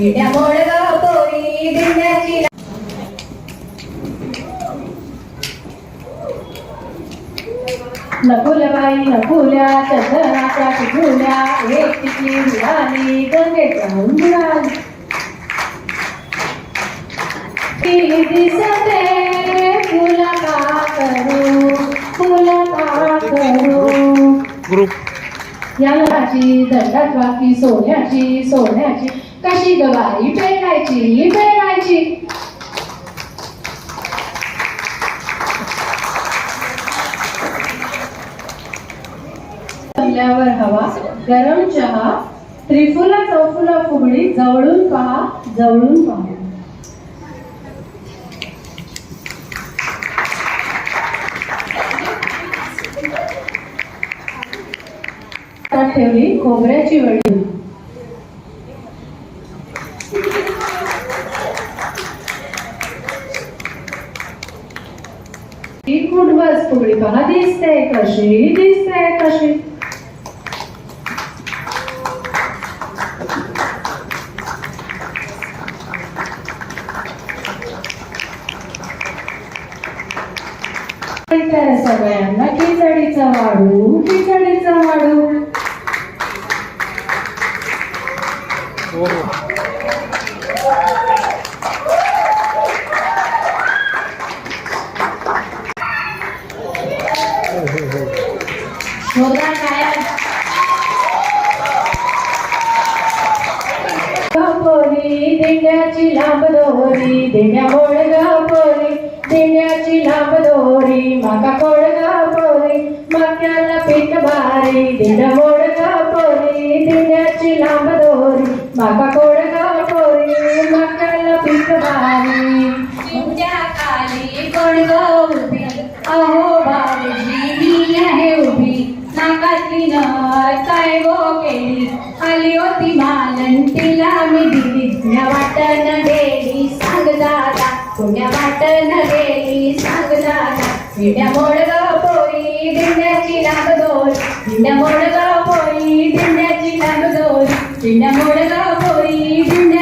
विड्या मोडगा पोरी दिंड्याची नकुलबाई नकुल्या चंदनाच्या टिकुल्या एक टिकली मिळाली गंगेच्या उंबराली ती दिसते फुल का करू या मुलाची दंडात बाकी सोन्याची सोन्याची कशी गवारी पेरायची जमल्यावर हवा गरम चहा त्रिफुला चौफुला फुगडी जवळून पहा ठेवली खोबऱ्याची वडी कुठबस फुगडी पहा दिसते कशी सगळ्यांना खिचडीचा वाढू पोरी दिंड्याची लांब दोरी दिंड्या मोडगा पोरी दिंड्याची लांब दोरी माका कोडगा पोरी माक्याला पीठ भारी दिंड्या मोडगा पोरी दिंड्याची लांब दोरी माका कोडगा पोरी माक्याला पीठ भारी तुमच्या खाली कोडगा उभी अहो बाबूजी मी आहे उभी नाकातली नळ काय गो केली आली होती मालन तिला मी दिली पुण्या वाटण गेली सांग दादा पुण्या वाटण गेली सांग दादा विड्या मोडगा पोरी दिंड्याची लांब दोरी विड्या मोडगा पोरी दिंड्याची लांब दोरी विड्या मोडगा पोरी दिंड्या